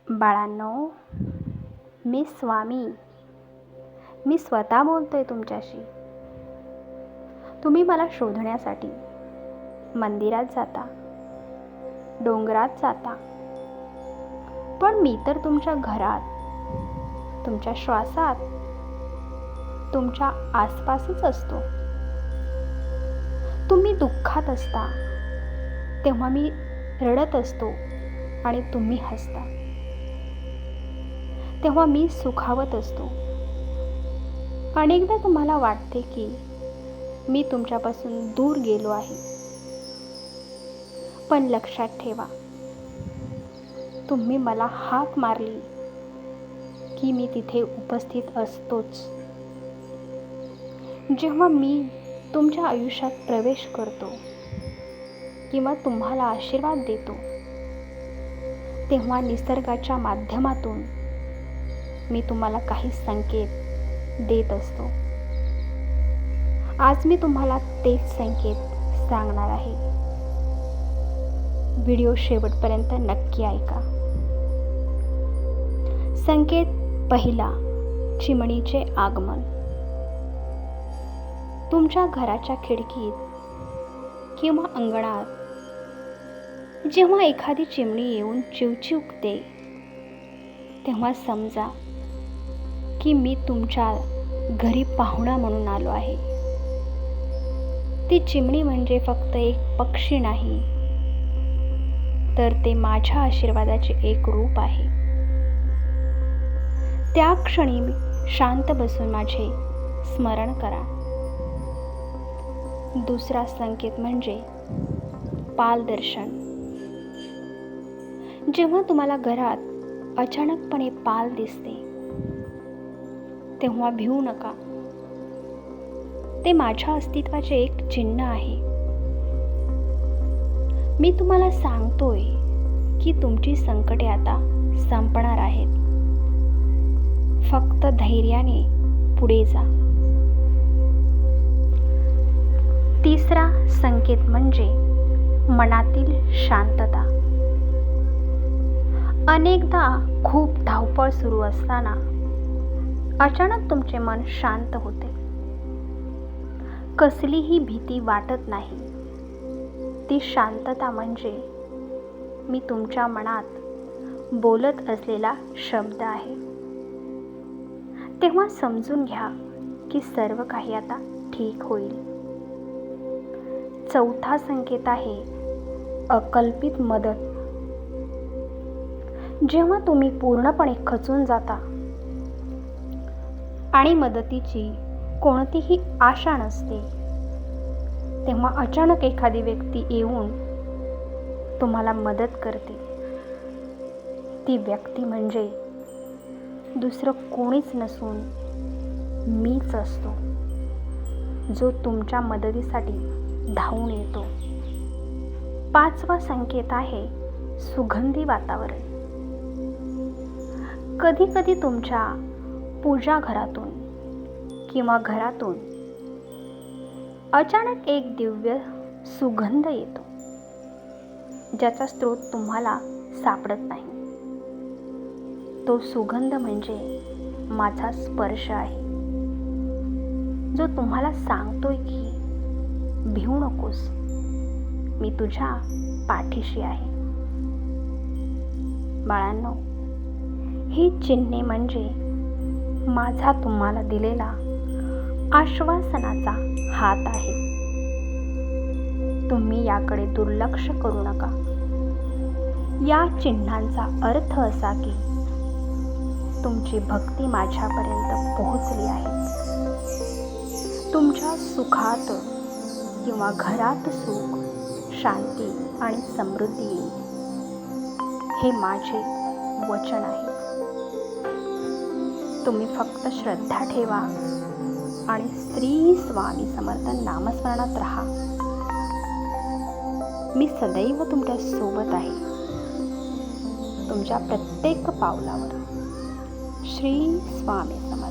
बाळांनो, मी स्वामी. मी स्वतः बोलतोय तुमच्याशी. तुम्ही मला शोधण्यासाठी मंदिरात जाता, डोंगरात जाता, पण मी तर तुमच्या घरात, तुमच्या श्वासात, तुमच्या आसपासच असतो. तुम्ही दुःखात असता तेव्हा मी रडत असतो आणि तुम्ही हसता. तेव्हा मी सुखावत असतो. अनेकदा तुम्हाला वाटते की मी तुमच्यापासून दूर गेलो आहे, पण लक्षात ठेवा, तुम्ही मला हाक मारली की मी तिथे उपस्थित असतोच. जेव्हा मी तुमच्या आयुष्यात प्रवेश करतो किंवा तुम्हाला आशीर्वाद देतो, तेव्हा निसर्गाच्या माध्यमातून मी तुम्हाला काही संकेत देत असतो. आज मी तुम्हाला तेच संकेत सांगणार आहे. व्हिडिओ शेवटपर्यंत नक्की ऐका. संकेत पहिला, चिमणीचे आगमन. तुमच्या घराच्या खिडकीत किंवा अंगणात जेव्हा एखादी चिमणी येऊन चिवचिवते, तेव्हा समजा की मी तुमच्या घरी पाहुणा म्हणून आलो आहे. ती चिमणी म्हणजे फक्त एक पक्षी नाही, तर ते माझ्या आशीर्वादाचे एक रूप आहे. त्या क्षणी शांत बसून माझे स्मरण करा. दुसरा संकेत म्हणजे पालदर्शन. जेव्हा तुम्हाला घरात अचानकपणे पाल दिसते, तेव्हा भिवू नका. ते माझ्या अस्तित्वाचे एक चिन्ह आहे. मी तुम्हाला सांगतोय की तुमची संकटे आता संपणार आहेत. फक्त धैर्याने पुढे जा. तिसरा संकेत म्हणजे मनातील शांतता. अनेकदा खूप धावपळ सुरू असताना अचानक तुमचे मन शांत होते. कसलीही भीती वाटत नाही. ती शांतता म्हणजे मी तुमच्या मनात बोलत असलेला शब्द आहे. तेव्हा समजून घ्या की सर्व काही आता ठीक होईल. चौथा संकेत आहे अकल्पित मदत. जेव्हा तुम्ही पूर्णपणे खचून जाता आणि मदतीची कोणतीही आशा नसते, तेव्हा अचानक एखादी व्यक्ती येऊन तुम्हाला मदत करते. ती व्यक्ती म्हणजे दुसरं कोणीच नसून मीच असतो, जो तुमच्या मदतीसाठी धावून येतो. पाचवा संकेत आहे सुगंधी वातावरण. कधी कधी तुमच्या पूजा घरातून किंवा घरातून अचानक एक दिव्य सुगंध येतो, ज्याचा स्रोत तुम्हाला सापडत नाही. तो सुगंध म्हणजे माझा स्पर्श आहे, जो तुम्हाला सांगतोय की भिवू नकोस, मी तुझ्या पाठीशी आहे. बाळांनो, ही चिन्हे म्हणजे माझा तुम्हाला दिलेला आश्वासनाचा हात आहे. तुम्ही याकडे दुर्लक्ष करू नका. या चिन्हांचा अर्थ असा की तुमची भक्ती माझ्यापर्यंत पोहोचली आहे. तुमच्या सुखात किंवा घरात सुख, शांती आणि समृद्धी येईल. हे माझे वचन आहे. तुम्ही फक्त श्रद्धा ठेवा आणि श्री स्वामी समर्थ नामस्मरणात राहा. मी सदैव तुमच्या सोबत आहे. तुमच्या प्रत्येक पावलावर. श्री स्वामी समर्थ.